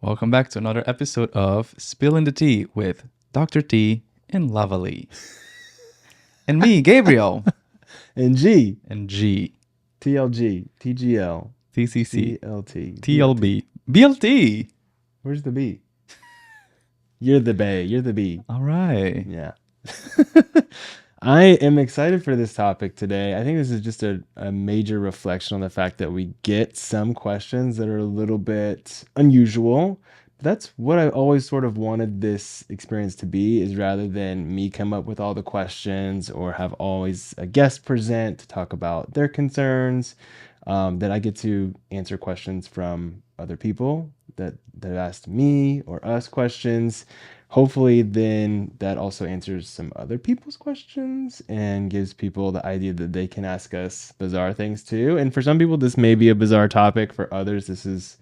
Welcome back to another episode of Spilling the Tea with Dr. T and Lavally. And me, Gabriel. And G, And G, TLG, TGL, TCC, CLT, TLB, BLT. Where's the B? You're the Bay. You're the B. All right. Yeah. I am excited for this topic today. I think this is just a major reflection on the fact that we get some questions that are a little bit unusual. That's what I always sort of wanted this experience to be, is rather than me come up with all the questions or have always a guest present to talk about their concerns, that I get to answer questions from other people that have asked me or us questions. Hopefully then that also answers some other people's questions and gives people the idea that they can ask us bizarre things too. And for some people, this may be a bizarre topic. For others, this is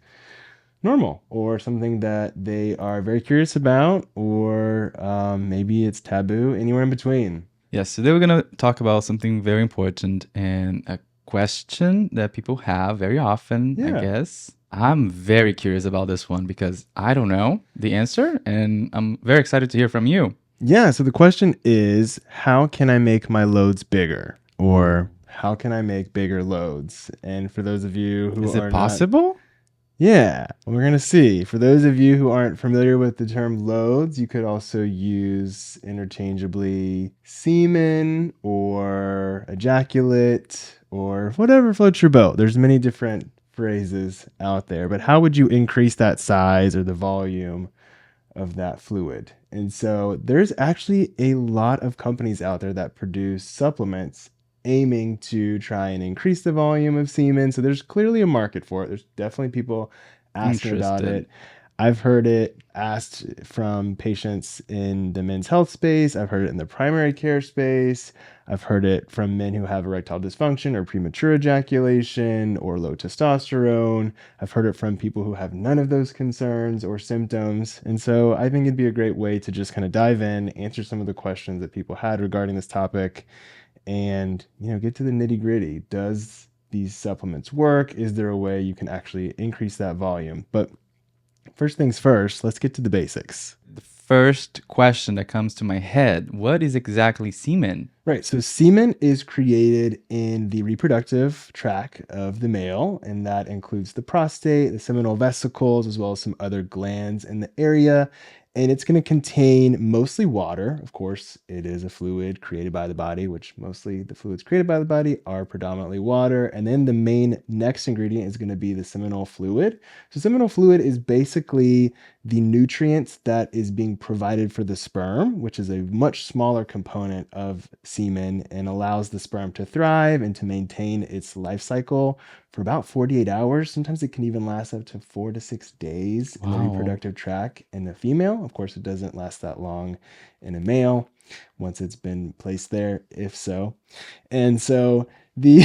normal or something that they are very curious about, or maybe it's taboo, anywhere in between. Yes, today we're going to talk about something very important and a question that people have very often, I Yeah. guess. I'm very curious about this one because I don't know the answer, and I'm very excited to hear from you. Yeah, so the question is, how can I make my loads bigger? Or how can I make bigger loads? And for those of you who Is are it possible? Yeah, we're going to see. For those of you who aren't familiar with the term loads, you could also use interchangeably semen or ejaculate or whatever floats your boat. There's many different phrases out there, but how would you increase that size or the volume of that fluid? And so there's actually a lot of companies out there that produce supplements aiming to try and increase the volume of semen. So there's clearly a market for it. There's definitely people asking about Interested. it. I've heard it asked from patients in the men's health space. I've heard it in the primary care space. I've heard it from men who have erectile dysfunction or premature ejaculation or low testosterone. I've heard it from people who have none of those concerns or symptoms. And so I think it'd be a great way to just kind of dive in, answer some of the questions that people had regarding this topic, and get to the nitty-gritty. Does these supplements work? Is there a way you can actually increase that volume? But first things first, let's get to the basics. The first question that comes to my head, what is exactly semen? Right, so semen is created in the reproductive tract of the male, and that includes the prostate, the seminal vesicles, as well as some other glands in the area. And it's going to contain mostly water. Of course, it is a fluid created by the body, which mostly the fluids created by the body are predominantly water. And then the main next ingredient is going to be the seminal fluid. So seminal fluid is basically the nutrients that is being provided for the sperm, which is a much smaller component of semen, and allows the sperm to thrive and to maintain its life cycle for about 48 hours. Sometimes it can even last up to 4 to 6 days in the Wow. reproductive tract in a female. Of course, it doesn't last that long in a male once it's been placed there, if so. And so the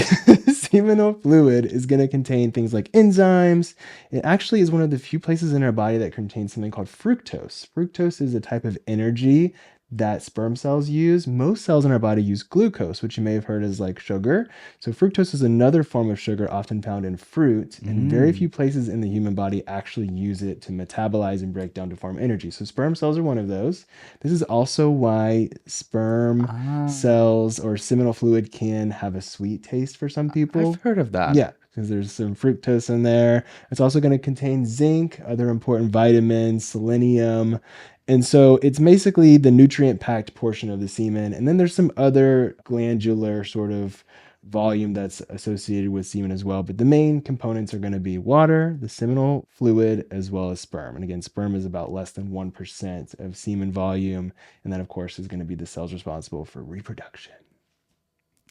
seminal fluid is going to contain things like enzymes. It actually is one of the few places in our body that contains something called fructose. Fructose is a type of energy that sperm cells use. Most cells in our body use glucose, which you may have heard as like sugar. So fructose is another form of sugar often found in fruit, and very few places in the human body actually use it to metabolize and break down to form energy. So sperm cells are one of those. This is also why sperm cells or seminal fluid can have a sweet taste for some people. I've heard of that. Yeah, because there's some fructose in there. It's also going to contain zinc, other important vitamins, selenium. And so it's basically the nutrient-packed portion of the semen. And then there's some other glandular sort of volume that's associated with semen as well. But the main components are going to be water, the seminal fluid, as well as sperm. And again, sperm is about less than 1% of semen volume. And that, of course, is going to be the cells responsible for reproduction.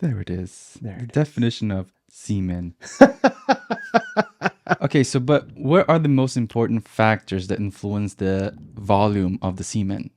There it is. There The it is. definition of semen. Okay, so but what are the most important factors that influence the volume of the semen?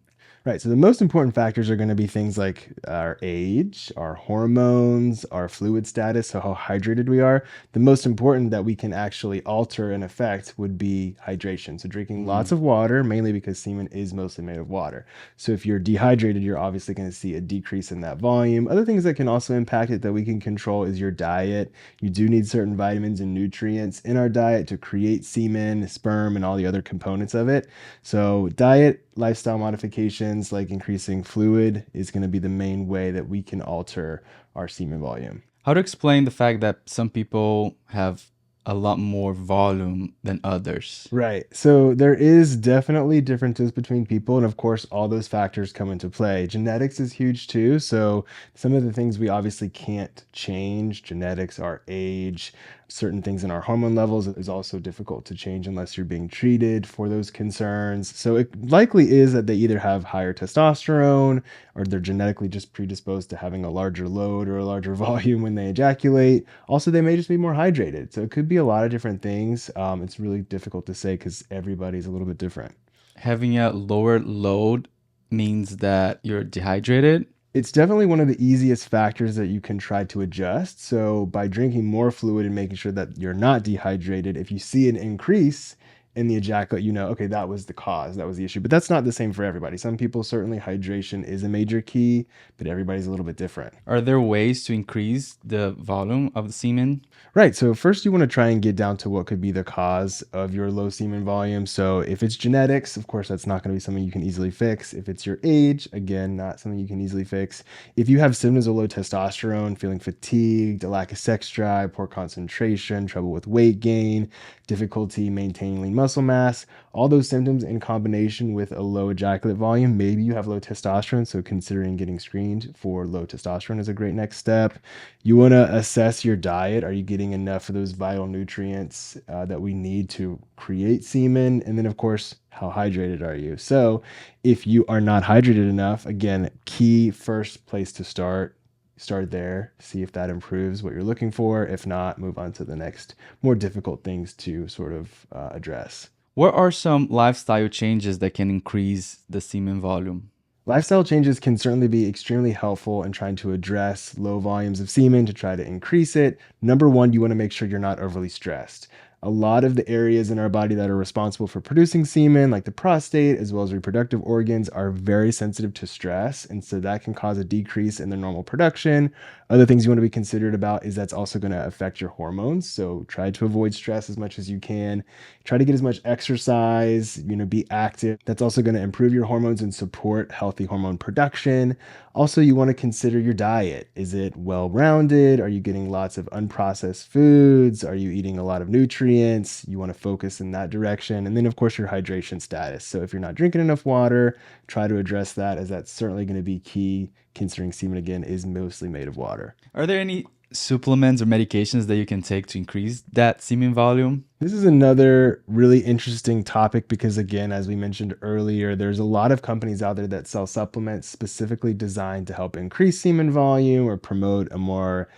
Right. So the most important factors are going to be things like our age, our hormones, our fluid status, so how hydrated we are. The most important that we can actually alter and affect would be hydration. So drinking lots of water, mainly because semen is mostly made of water. So if you're dehydrated, you're obviously going to see a decrease in that volume. Other things that can also impact it that we can control is your diet. You do need certain vitamins and nutrients in our diet to create semen, sperm, and all the other components of it. So diet, lifestyle modifications like increasing fluid is going to be the main way that we can alter our semen volume. How to explain the fact that some people have a lot more volume than others? Right. So there is definitely differences between people. And of course, all those factors come into play. Genetics is huge too. So some of the things we obviously can't change, genetics, our age, certain things in our hormone levels is also difficult to change unless you're being treated for those concerns. So it likely is that they either have higher testosterone or they're genetically just predisposed to having a larger load or a larger volume when they ejaculate. Also, they may just be more hydrated. So it could be a lot of different things. It's really difficult to say because everybody's a little bit different. Having a lower load means that you're dehydrated. It's definitely one of the easiest factors that you can try to adjust. So by drinking more fluid and making sure that you're not dehydrated, if you see an increase in the ejaculate, you know, okay, that was the cause, that was the issue. But that's not the same for everybody. Some people, certainly hydration is a major key, but everybody's a little bit different. Are there ways to increase the volume of the semen? Right. So first you want to try and get down to what could be the cause of your low semen volume. So if it's genetics, of course, that's not going to be something you can easily fix. If it's your age, again, not something you can easily fix. If you have symptoms of low testosterone, feeling fatigued, a lack of sex drive, poor concentration, trouble with weight gain, difficulty maintaining lean muscle mass, all those symptoms in combination with a low ejaculate volume, maybe you have low testosterone. So considering getting screened for low testosterone is a great next step. You want to assess your diet. Are you getting enough of those vital nutrients that we need to create semen? And then, of course, how hydrated are you? So if you are not hydrated enough, again, key first place to start there, see if that improves what you're looking for. If not, move on to the next more difficult things to sort of address. What are some lifestyle changes that can increase the semen volume? Lifestyle changes can certainly be extremely helpful in trying to address low volumes of semen to try to increase it. Number one, you want to make sure you're not overly stressed. A lot of the areas in our body that are responsible for producing semen, like the prostate as well as reproductive organs, are very sensitive to stress. And so that can cause a decrease in their normal production. Other things you want to be considerate about is that's also going to affect your hormones. So try to avoid stress as much as you can. Try to get as much exercise, be active. That's also going to improve your hormones and support healthy hormone production. Also, you want to consider your diet. Is it well-rounded? Are you getting lots of unprocessed foods? Are you eating a lot of nutrients? You want to focus in that direction. And then, of course, your hydration status. So if you're not drinking enough water, try to address that, as that's certainly going to be key, considering semen, again, is mostly made of water. Are there any supplements or medications that you can take to increase that semen volume? This is another really interesting topic because, again, as we mentioned earlier, there's a lot of companies out there that sell supplements specifically designed to help increase semen volume or promote a more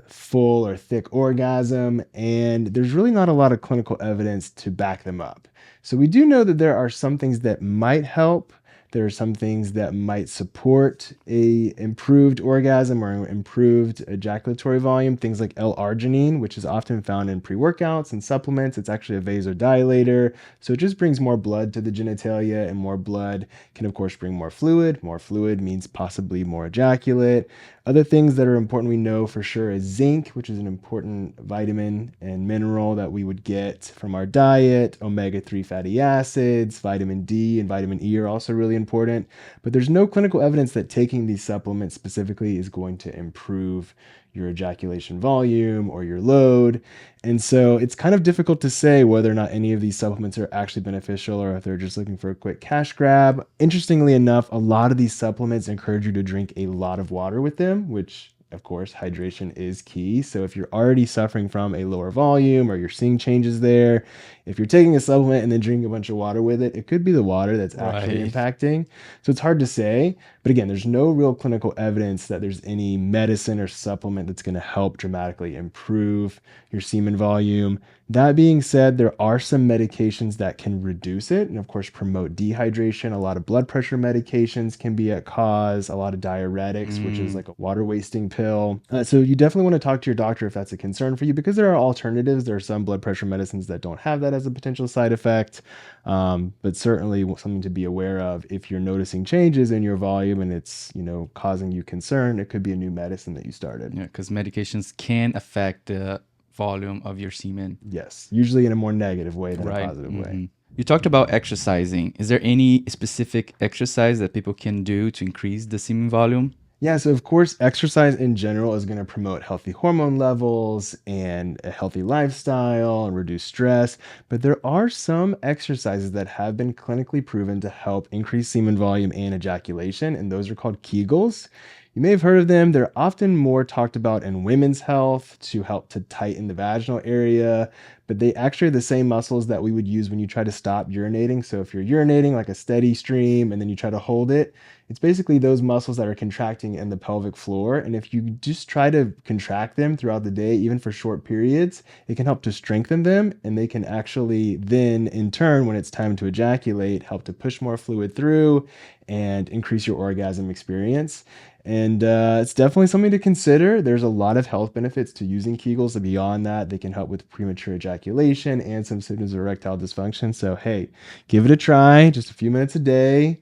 full or thick orgasm. And there's really not a lot of clinical evidence to back them up. So we do know that there are some things that might help. There are some things that might support a improved orgasm or improved ejaculatory volume. Things like L-arginine, which is often found in pre-workouts and supplements. It's actually a vasodilator. So it just brings more blood to the genitalia, and more blood can, of course, bring more fluid. More fluid means possibly more ejaculate. Other things that are important we know for sure is zinc, which is an important vitamin and mineral that we would get from our diet. Omega-3 fatty acids, vitamin D and vitamin E are also really important. But there's no clinical evidence that taking these supplements specifically is going to improve your ejaculation volume or your load. And so it's kind of difficult to say whether or not any of these supplements are actually beneficial or if they're just looking for a quick cash grab. Interestingly enough, a lot of these supplements encourage you to drink a lot of water with them, which of course, hydration is key. So if you're already suffering from a lower volume or you're seeing changes there, if you're taking a supplement and then drinking a bunch of water with it, it could be the water that's actually impacting. So it's hard to say. But again, there's no real clinical evidence that there's any medicine or supplement that's going to help dramatically improve your semen volume. That being said, there are some medications that can reduce it and, of course, promote dehydration. A lot of blood pressure medications can be a cause, a lot of diuretics, which is Mm, like a water wasting pill. So, you definitely want to talk to your doctor if that's a concern for you because there are alternatives. There are some blood pressure medicines that don't have that as a potential side effect, but certainly something to be aware of if you're noticing changes in your volume and it's, causing you concern. It could be a new medicine that you started. yeah, because medications can affect the volume of your semen. Yes, usually in a more negative way than a Right. positive way. You talked about exercising. Is there any specific exercise that people can do to increase the semen volume? Yeah, so of course, exercise in general is going to promote healthy hormone levels and a healthy lifestyle and reduce stress. But there are some exercises that have been clinically proven to help increase semen volume and ejaculation, and those are called Kegels. You may have heard of them. They're often more talked about in women's health to help to tighten the vaginal area, but they actually are the same muscles that we would use when you try to stop urinating. So if you're urinating like a steady stream and then you try to hold it, it's basically those muscles that are contracting in the pelvic floor. And if you just try to contract them throughout the day, even for short periods, it can help to strengthen them. And they can actually then, in turn, when it's time to ejaculate, help to push more fluid through and increase your orgasm experience. And it's definitely something to consider. There's a lot of health benefits to using Kegels. And beyond that, they can help with premature ejaculation and some symptoms of erectile dysfunction. So, hey, give it a try, just a few minutes a day.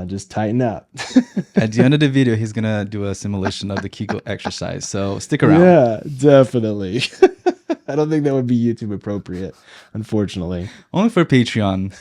Just tighten up. At the end of the video, he's gonna do a simulation of the Kegel exercise. So stick around. Yeah, definitely. I don't think that would be YouTube appropriate, unfortunately. Only for Patreon.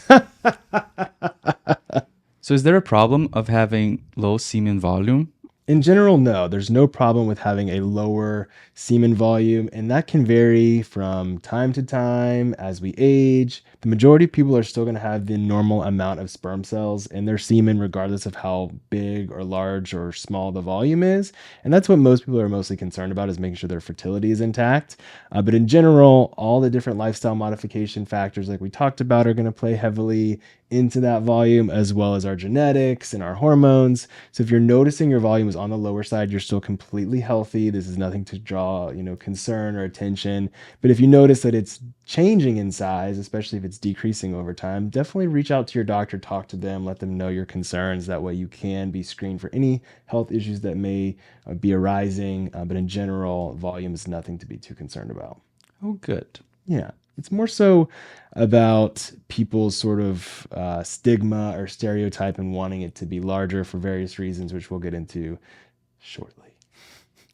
So is there a problem of having low semen volume? In general, no, there's no problem with having a lower semen volume, and that can vary from time to time as we age. The majority of people are still going to have the normal amount of sperm cells in their semen, regardless of how big or large or small the volume is. And that's what most people are mostly concerned about, is making sure their fertility is intact. But in general, all the different lifestyle modification factors like we talked about are going to play heavily into that volume, as well as our genetics and our hormones. So if you're noticing your volume is on the lower side, you're still completely healthy. This is nothing to draw, concern or attention. But if you notice that it's changing in size, especially if it's decreasing over time, definitely reach out to your doctor, talk to them, let them know your concerns. That way you can be screened for any health issues that may be arising. But in general, volume is nothing to be too concerned about. Oh, good. Yeah. It's more so about people's sort of stigma or stereotype and wanting it to be larger for various reasons, which we'll get into shortly.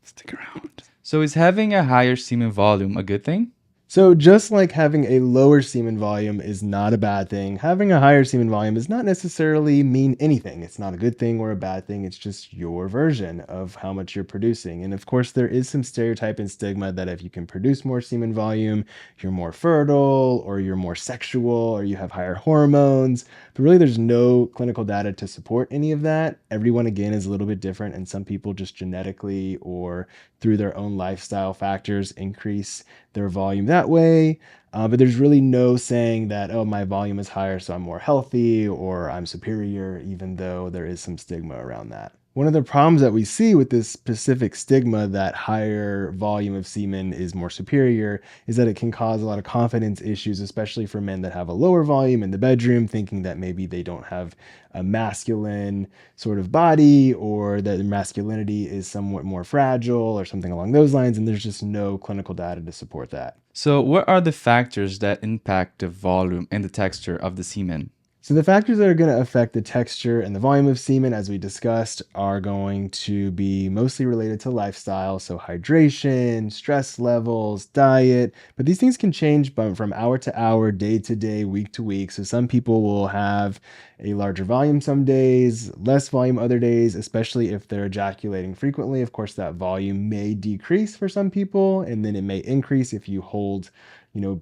Stick around. So is having a higher semen volume a good thing? So just like having a lower semen volume is not a bad thing, having a higher semen volume does not necessarily mean anything. It's not a good thing or a bad thing. It's just your version of how much you're producing. And of course, there is some stereotype and stigma that if you can produce more semen volume, you're more fertile or you're more sexual or you have higher hormones. But really, there's no clinical data to support any of that. Everyone, again, is a little bit different. And some people just genetically or through their own lifestyle factors increase their volume that way. But there's really no saying that, oh, my volume is higher, so I'm more healthy or I'm superior, even though there is some stigma around that. One of the problems that we see with this specific stigma that higher volume of semen is more superior is that it can cause a lot of confidence issues, especially for men that have a lower volume in the bedroom, thinking that maybe they don't have a masculine sort of body or that their masculinity is somewhat more fragile or something along those lines. And there's just no clinical data to support that. So what are the factors that impact the volume and the texture of the semen? So the factors that are going to affect the texture and the volume of semen, as we discussed, are going to be mostly related to lifestyle. So hydration, stress levels, diet, but these things can change from hour to hour, day to day, week to week. So some people will have a larger volume some days, less volume other days, especially if they're ejaculating frequently. Of course, that volume may decrease for some people, and then it may increase if you hold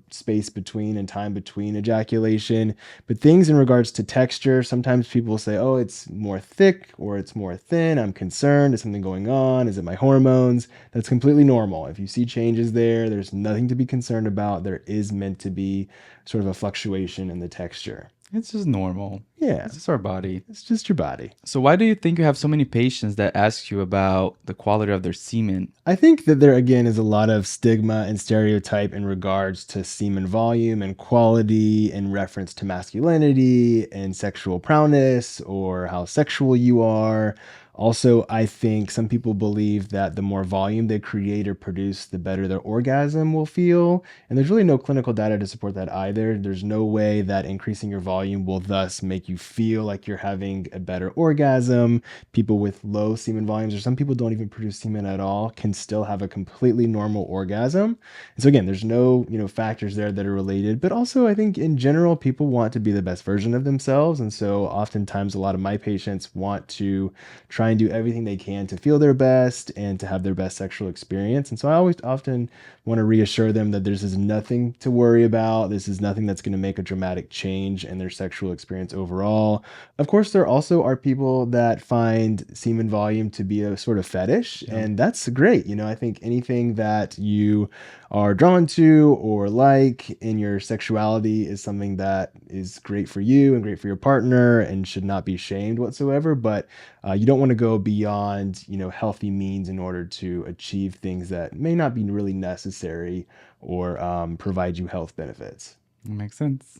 space between and time between ejaculation. But things in regards to texture, sometimes people say, oh, it's more thick or it's more thin. I'm concerned. Is something going on? Is it my hormones? That's completely normal. If you see changes there's nothing to be concerned about. There is meant to be sort of a fluctuation in the texture. It's just normal. Yeah, It's just our body. it's just your body. So why do you think you have so many patients that ask you about the quality of their semen? I think that there again is a lot of stigma and stereotype in regards to semen volume and quality in reference to masculinity and sexual prowess or how sexual you are. Also, I think some people believe that the more volume they create or produce, the better their orgasm will feel. And there's really no clinical data to support that either. There's no way that increasing your volume will thus make you feel like you're having a better orgasm. People with low semen volumes, or some people don't even produce semen at all, can still have a completely normal orgasm. And so again, there's no, factors there that are related, but also I think in general, people want to be the best version of themselves. And so oftentimes a lot of my patients want to try and do everything they can to feel their best and to have their best sexual experience. And so I always often want to reassure them that this is nothing to worry about. This is nothing that's going to make a dramatic change in their sexual experience overall. Of course, there also are people that find semen volume to be a sort of fetish, Yeah. and that's great. I think anything that you are drawn to or like in your sexuality is something that is great for you and great for your partner and should not be shamed whatsoever. But you don't want to go beyond, healthy means in order to achieve things that may not be really necessary or provide you health benefits. Makes sense.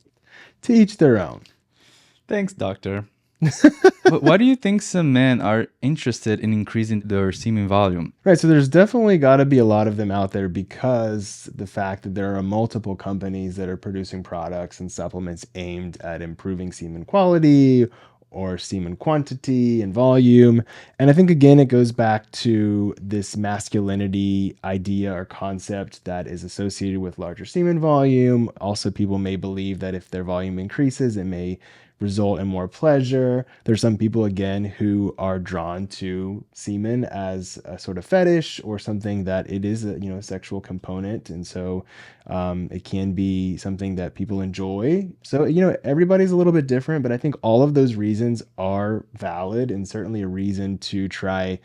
To each their own. Thanks, doctor. But why do you think some men are interested in increasing their semen volume? Right. So there's definitely got to be a lot of them out there because the fact that there are multiple companies that are producing products and supplements aimed at improving semen quality or semen quantity and volume. And I think, again, it goes back to this masculinity idea or concept that is associated with larger semen volume. Also, people may believe that if their volume increases, it may result in more pleasure. There's some people, again, who are drawn to semen as a sort of fetish or something that it is a sexual component. And so it can be something that people enjoy. So, everybody's a little bit different, but I think all of those reasons are valid and certainly a reason to try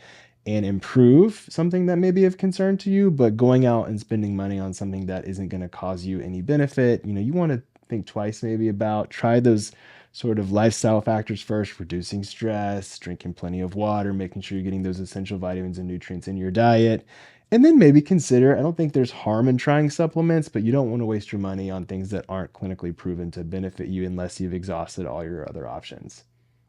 and improve something that may be of concern to you. But going out and spending money on something that isn't going to cause you any benefit, you want to think twice maybe about. Try those sort of lifestyle factors first: reducing stress, drinking plenty of water, making sure you're getting those essential vitamins and nutrients in your diet. And then maybe consider, I don't think there's harm in trying supplements, but you don't want to waste your money on things that aren't clinically proven to benefit you unless you've exhausted all your other options.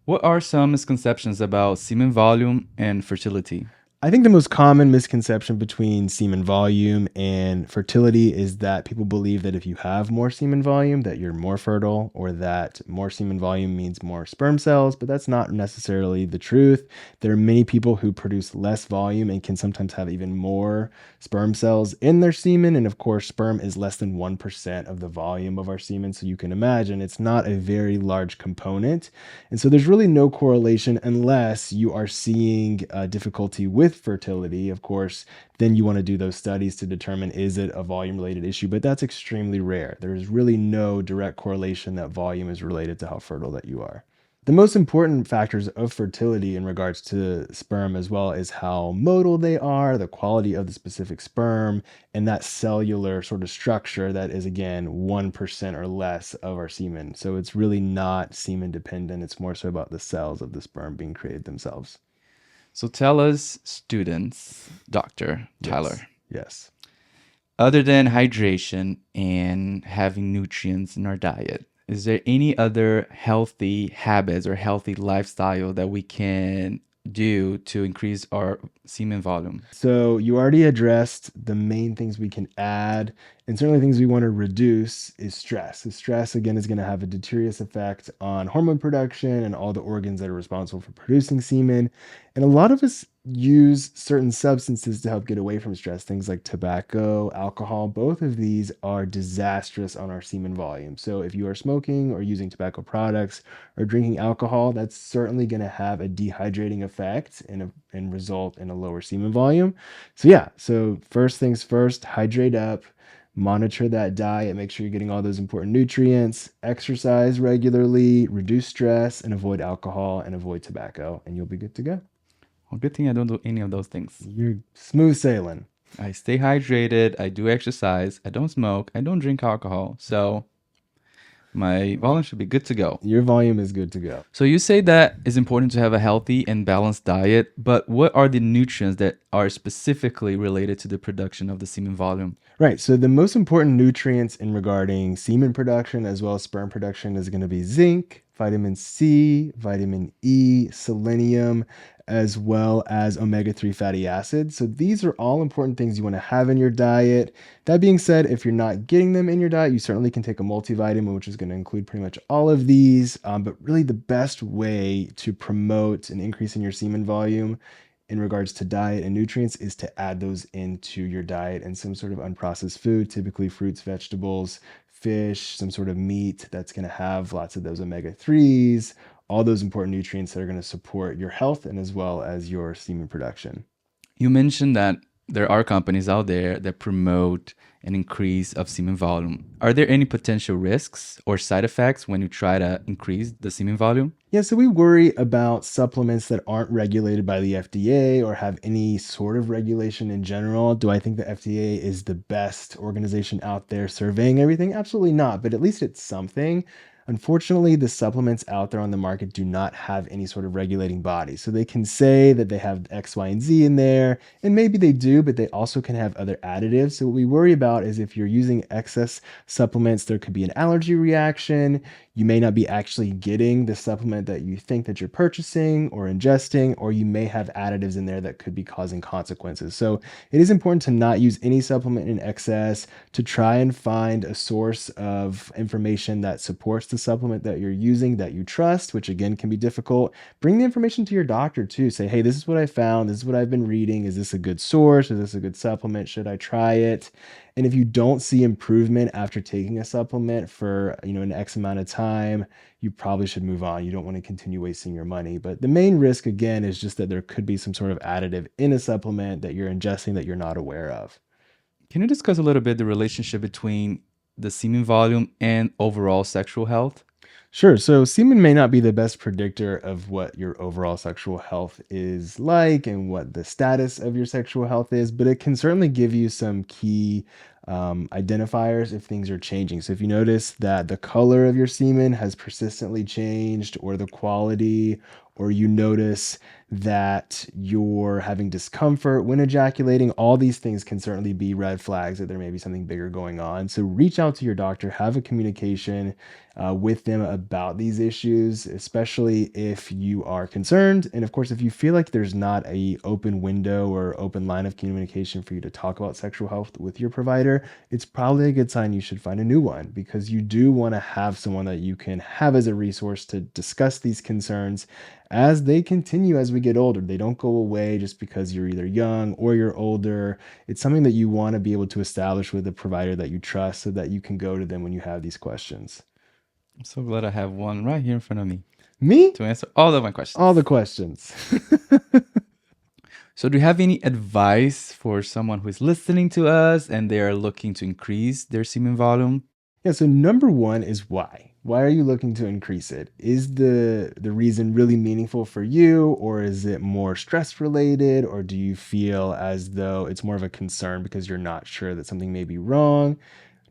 What are some misconceptions about semen volume and fertility? I think the most common misconception between semen volume and fertility is that people believe that if you have more semen volume, that you're more fertile, or that more semen volume means more sperm cells, but that's not necessarily the truth. There are many people who produce less volume and can sometimes have even more sperm cells in their semen. And of course, sperm is less than 1% of the volume of our semen. So you can imagine it's not a very large component. And so there's really no correlation unless you are seeing difficulty with fertility. Of course, then you want to do those studies to determine, is it a volume related issue? But that's extremely rare. There is really no direct correlation that volume is related to how fertile that you are. The most important factors of fertility in regards to sperm as well is how motile they are, the quality of the specific sperm, and that cellular sort of structure that is, again, 1% or less of our semen. So it's really not semen dependent. It's more so about the cells of the sperm being created themselves. So tell us, students, Dr. Tyler, Yes. other than hydration and having nutrients in our diet, is there any other healthy habits or healthy lifestyle that we can do to increase our semen volume? So you already addressed the main things we can add, and certainly things we want to reduce is stress. The stress, again, is going to have a deleterious effect on hormone production and all the organs that are responsible for producing semen. And a lot of us use certain substances to help get away from stress, things like tobacco, alcohol. Both of these are disastrous on our semen volume. So if you are smoking or using tobacco products or drinking alcohol, that's certainly going to have a dehydrating effect and result in a lower semen volume. So yeah, so first things first, hydrate up, monitor that diet, make sure you're getting all those important nutrients, exercise regularly, reduce stress, and avoid alcohol and avoid tobacco, and you'll be good to go. Well, good thing I don't do any of those things. You're smooth sailing. I stay hydrated, I do exercise, I don't smoke, I don't drink alcohol. So My volume should be good to go. Your volume is good to go. So you say that it's important to have a healthy and balanced diet, but what are the nutrients that are specifically related to the production of the semen volume? Right. So the most important nutrients in regarding semen production as well as sperm production is going to be zinc, vitamin C, vitamin E, selenium, as well as omega-3 fatty acids. So these are all important things you want to have in your diet. That being said, if you're not getting them in your diet, you certainly can take a multivitamin, which is going to include pretty much all of these. But really, the best way to promote an increase in your semen volume in regards to diet and nutrients is to add those into your diet and some sort of unprocessed food, typically fruits, vegetables, fish, some sort of meat that's going to have lots of those omega 3s, all those important nutrients that are going to support your health and as well as your semen production. You mentioned that there are companies out there that promote an increase of semen volume. Are there any potential risks or side effects when you try to increase the semen volume? Yeah, so we worry about supplements that aren't regulated by the FDA or have any sort of regulation in general. Do I think the FDA is the best organization out there surveying everything? Absolutely not, but at least it's something. Unfortunately, the supplements out there on the market do not have any sort of regulating body. So they can say that they have X, Y, and Z in there, and maybe they do, but they also can have other additives. So what we worry about is if you're using excess supplements, there could be an allergy reaction. You may not be actually getting the supplement that you think that you're purchasing or ingesting, or you may have additives in there that could be causing consequences. So it is important to not use any supplement in excess, to try and find a source of information that supports the supplement that you're using that you trust, which again can be difficult. Bring the information to your doctor too. Say, hey, this is what I found. This is what I've been reading. Is this a good source? Is this a good supplement? Should I try it? And if you don't see improvement after taking a supplement for, an X amount of time, you probably should move on. You don't want to continue wasting your money. But the main risk again is just that there could be some sort of additive in a supplement that you're ingesting that you're not aware of. Can you discuss a little bit the relationship between the semen volume and overall sexual health? Sure. So semen may not be the best predictor of what your overall sexual health is like and what the status of your sexual health is, but it can certainly give you some key identifiers if things are changing. So if you notice that the color of your semen has persistently changed, or the quality, or you notice that you're having discomfort when ejaculating, all these things can certainly be red flags that there may be something bigger going on. So reach out to your doctor, have a communication with them about these issues, especially if you are concerned. And of course, if you feel like there's not a open window or open line of communication for you to talk about sexual health with your provider, it's probably a good sign you should find a new one, because you do want to have someone that you can have as a resource to discuss these concerns as they continue as we get older. They don't go away just because you're either young or you're older. It's something that you want to be able to establish with a provider that you trust so that you can go to them when you have these questions. I'm so glad I have one right here in front of me Me? to answer all of my All questions. the questions. So, do you have any advice for someone who is listening to us and they are looking to increase their semen volume? Yeah, so number one is why. Why are you looking to increase it? Is the reason really meaningful for you, or is it more stress related, or do you feel as though it's more of a concern because you're not sure that something may be wrong?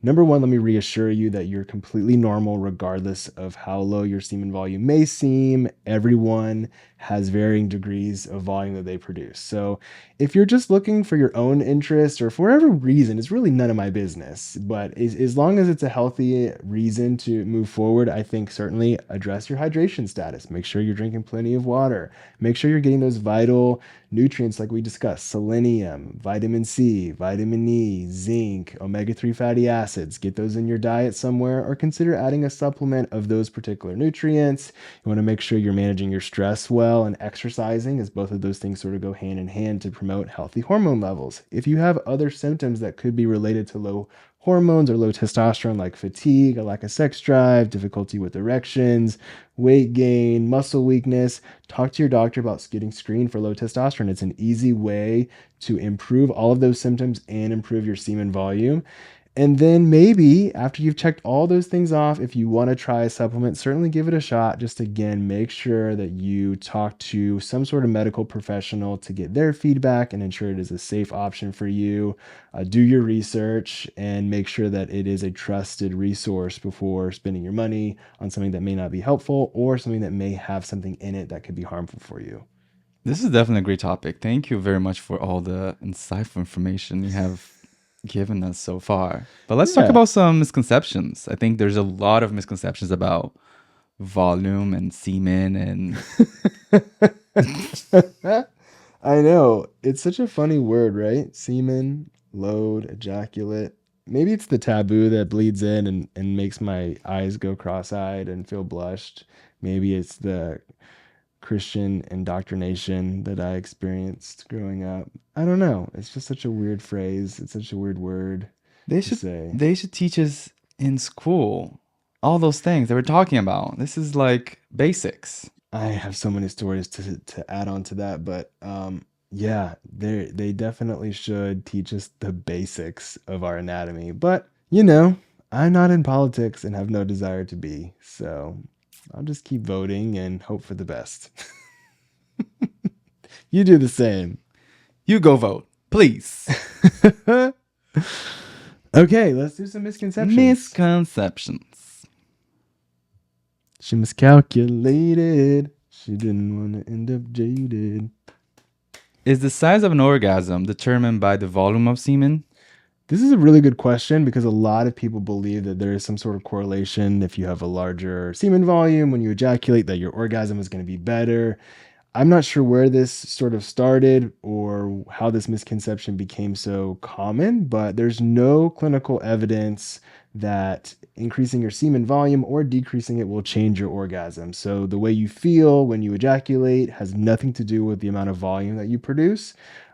Number one, let me reassure you that you're completely normal regardless of how low your semen volume may seem. Everyone has varying degrees of volume that they produce. So if you're just looking for your own interest or for whatever reason, it's really none of my business. But as long as it's a healthy reason to move forward, I think certainly address your hydration status. Make sure you're drinking plenty of water. Make sure you're getting those vital nutrients like we discussed: selenium, vitamin C, vitamin E, zinc, omega-3 fatty acids. Get those in your diet somewhere, or consider adding a supplement of those particular nutrients. You want to make sure you're managing your stress well and exercising, as both of those things sort of go hand in hand to promote healthy hormone levels. If you have other symptoms that could be related to low hormones or low testosterone, like fatigue, a lack of sex drive, difficulty with erections, weight gain, muscle weakness, talk to your doctor about getting screened for low testosterone. It's an easy way to improve all of those symptoms and improve your semen volume. And then maybe after you've checked all those things off, if you want to try a supplement, certainly give it a shot. Just again, make sure that you talk to some sort of medical professional to get their feedback and ensure it is a safe option for you. Do your research and make sure that it is a trusted resource before spending your money on something that may not be helpful or something that may have something in it that could be harmful for you. This is definitely a great topic. Thank you very much for all the insightful information you have given us so far. But let's talk Yeah. about some misconceptions. I think there's a lot of misconceptions about volume and semen and I know. It's such a funny word, right? Semen, load, ejaculate. Maybe it's the taboo that bleeds in and makes my eyes go cross-eyed and feel blushed. Maybe it's the Christian indoctrination that I experienced growing up. I don't know. It's just such a weird phrase. It's such a weird word they to should say. they should teach us in school all those things that we're talking about. This is like basics. I have so many stories to add on to that, but yeah, they definitely should teach us the basics of our anatomy. But I'm not in politics and have no desire to be, so I'll just keep voting and hope for the best. You do the same. You go vote, please. Okay, let's do some misconceptions. Misconceptions. She miscalculated. She didn't want to end up jaded. Is the size of an orgasm determined by the volume of semen? This is a really good question because a lot of people believe that there is some sort of correlation. If you have a larger semen volume when you ejaculate, that your orgasm is going to be better. I'm not sure where this sort of started or how this misconception became so common, but there's no clinical evidence that increasing your semen volume or decreasing it will change your orgasm. So the way you feel when you ejaculate has nothing to do with the amount of volume that you produce.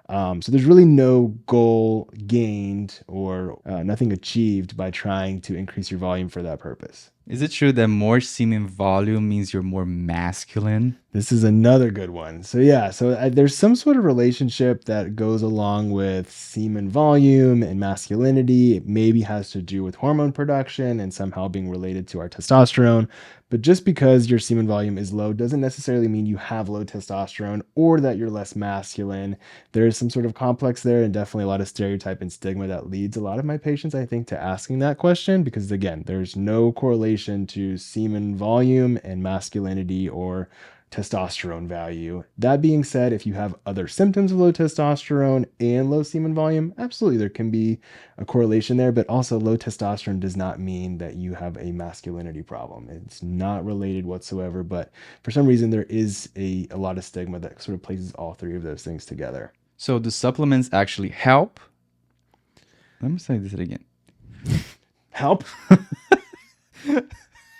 So there's really no goal gained or nothing achieved by trying to increase your volume for that purpose. Is it true that more semen volume means you're more masculine? This is another good one. So yeah, there's some sort of relationship that goes along with semen volume and masculinity. It maybe has to do with hormone production and somehow being related to our testosterone. But just because your semen volume is low doesn't necessarily mean you have low testosterone or that you're less masculine. There is some sort of complex there and definitely a lot of stereotype and stigma that leads a lot of my patients, I think, to asking that question because, again, there's no correlation to semen volume and masculinity or testosterone value. That being said, if you have other symptoms of low testosterone and low semen volume, absolutely there can be a correlation there, but also low testosterone does not mean that you have a masculinity problem. It's not related whatsoever, but for some reason there is a lot of stigma that sort of places all three of those things together. So do supplements actually help? Let me say this again. Help?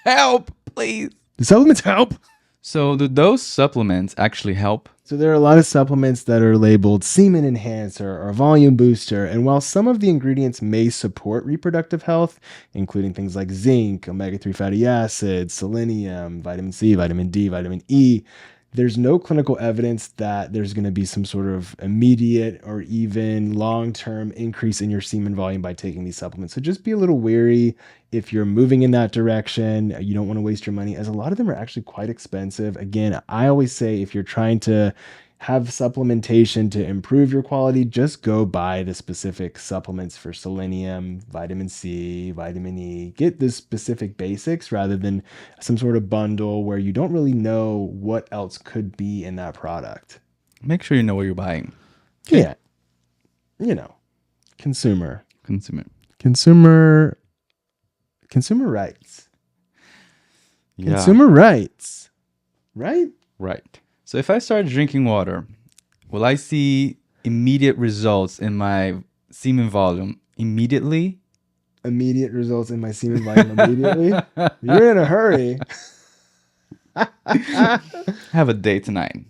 Help, please. Do supplements help? So do those supplements actually help? So there are a lot of supplements that are labeled semen enhancer or volume booster. And while some of the ingredients may support reproductive health, including things like zinc, omega-3 fatty acids, selenium, vitamin C, vitamin D, vitamin E, there's no clinical evidence that there's going to be some sort of immediate or even long-term increase in your semen volume by taking these supplements. So just be a little wary if you're moving in that direction. You don't want to waste your money, as a lot of them are actually quite expensive. Again, I always say if you're trying to have supplementation to improve your quality, just go buy the specific supplements for selenium, vitamin C, vitamin E. Get the specific basics rather than some sort of bundle where you don't really know what else could be in that product. Make sure you know what you're buying. Okay. Yeah. Consumer rights. Yeah. Consumer rights. Right? Right. So if I start drinking water, will I see immediate results in my semen volume immediately? Immediate results in my semen volume immediately? You're in a hurry. Have a day tonight.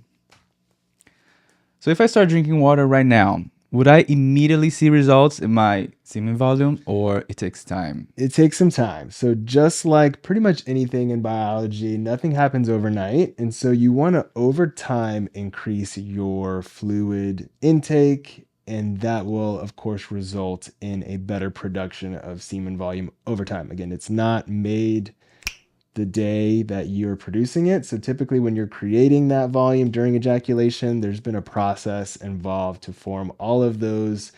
So if I start drinking water right now, would I immediately see results in my semen volume, or it takes time? It takes some time. So just like pretty much anything in biology, nothing happens overnight. And so you want to over time increase your fluid intake and that will, of course, result in a better production of semen volume over time. Again, it's not made the day that you're producing it. So typically when you're creating that volume during ejaculation, there's been a process involved to form all of those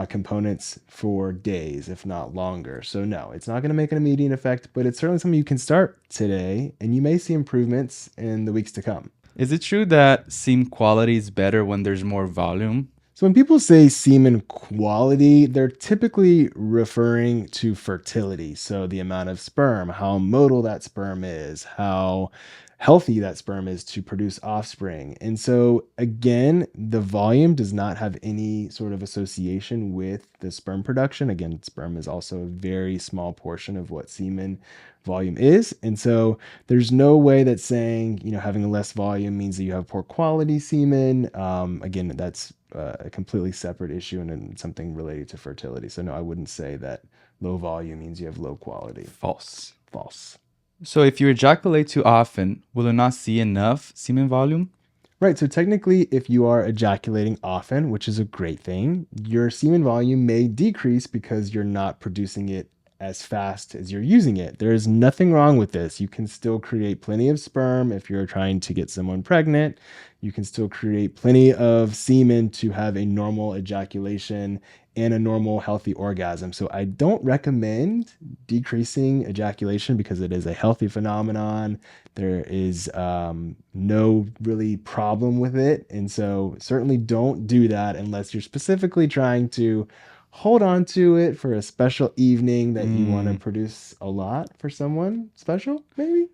components for days, if not longer. So no, it's not going to make an immediate effect, but it's certainly something you can start today, and you may see improvements in the weeks to come. Is it true that seam quality is better when there's more volume? So when people say semen quality, they're typically referring to fertility. So the amount of sperm, how motile that sperm is, how healthy that sperm is to produce offspring. And so again, the volume does not have any sort of association with the sperm production. Again, sperm is also a very small portion of what semen volume is. And so there's no way that saying, having less volume means that you have poor quality semen. Again, that's a completely separate issue and something related to fertility. So no, I wouldn't say that low volume means you have low quality. False. False. So if you ejaculate too often, will you not see enough semen volume? Right. So technically, if you are ejaculating often, which is a great thing, your semen volume may decrease because you're not producing it as fast as you're using it. There is nothing wrong with this. You can still create plenty of sperm if you're trying to get someone pregnant. You can still create plenty of semen to have a normal ejaculation and a normal healthy orgasm. So I don't recommend decreasing ejaculation because it is a healthy phenomenon. There is no really problem with it. And so certainly don't do that unless you're specifically trying to hold on to it for a special evening that you want to produce a lot for someone special, maybe.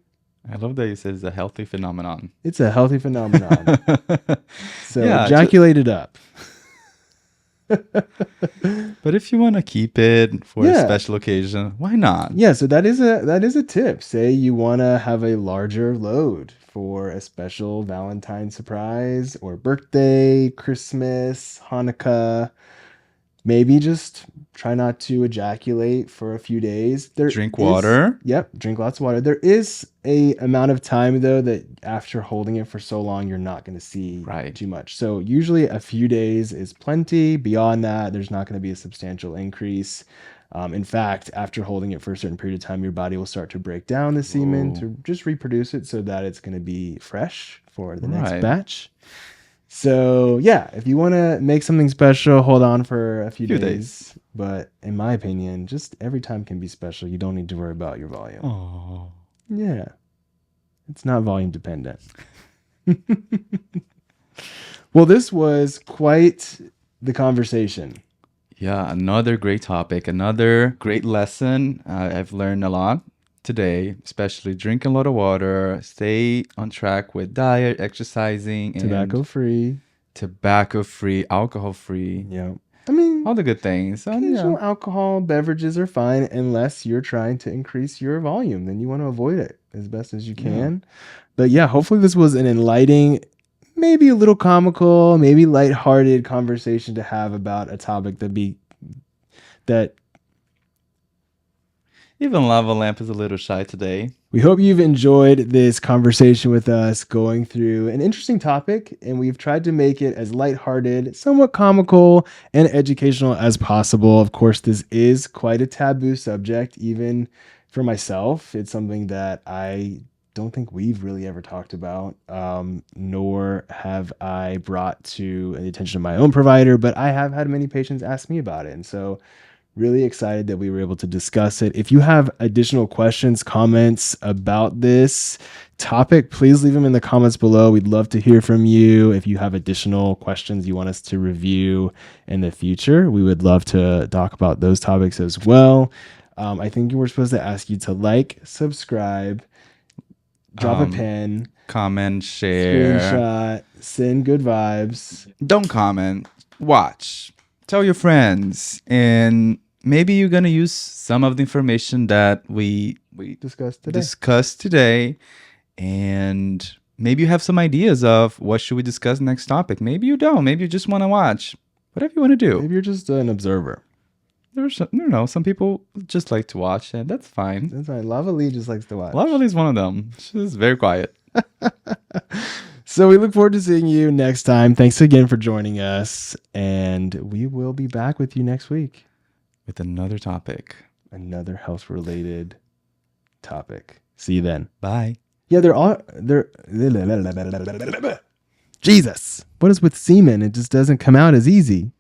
I love that you said it's a healthy phenomenon. It's a healthy phenomenon. So Yeah, ejaculate it up. But if you want to keep it for a special occasion, why not? Yeah, so that is a tip. Say you want to have a larger load for a special Valentine surprise or birthday, Christmas, Hanukkah. Maybe just try not to ejaculate for a few days. Drink water. Yep, drink lots of water. There is a amount of time though that after holding it for so long, you're not going to see too much. So usually a few days is plenty. Beyond that, there's not going to be a substantial increase. In fact, after holding it for a certain period of time, your body will start to break down the semen to just reproduce it so that it's going to be fresh for the next batch. So yeah, if you want to make something special, hold on for a few days. But in my opinion, just every time can be special. You don't need to worry about your volume. Oh. Yeah. It's not volume dependent. Well, this was quite the conversation. Yeah, another great topic, another great lesson. I've learned a lot today, especially drinking a lot of water, stay on track with diet, exercising, and tobacco-free, alcohol-free. Yeah. I mean, all the good things. Occasional alcohol beverages are fine unless you're trying to increase your volume. Then you want to avoid it as best as you can. But yeah, hopefully this was an enlightening, maybe a little comical, maybe lighthearted conversation to have about a topic that even Lava Lamp is a little shy today. We hope you've enjoyed this conversation with us going through an interesting topic, and we've tried to make it as lighthearted, somewhat comical, and educational as possible. Of course, this is quite a taboo subject, even for myself. It's something that I don't think we've really ever talked about, nor have I brought to the attention of my own provider, but I have had many patients ask me about it. And so really excited that we were able to discuss it. If you have additional questions, comments about this topic, please leave them in the comments below. We'd love to hear from you. If you have additional questions you want us to review in the future, we would love to talk about those topics as well. I think we're supposed to ask you to like, subscribe, drop a pin, comment, share, screenshot, send good vibes. Don't comment, watch, tell your friends, and maybe you're going to use some of the information that we discussed today, and maybe you have some ideas of what should we discuss next topic. Maybe you don't. Maybe you just want to watch. Whatever you want to do. Maybe you're just an observer. Some people just like to watch, and that's fine. That's fine. Lava Lee just likes to watch. Lava Lee is one of them. She's very quiet. So we look forward to seeing you next time. Thanks again for joining us. And we will be back with you next week. With another topic. Another health related topic. See you then. Bye. Yeah, Jesus. What is with semen? It just doesn't come out as easy.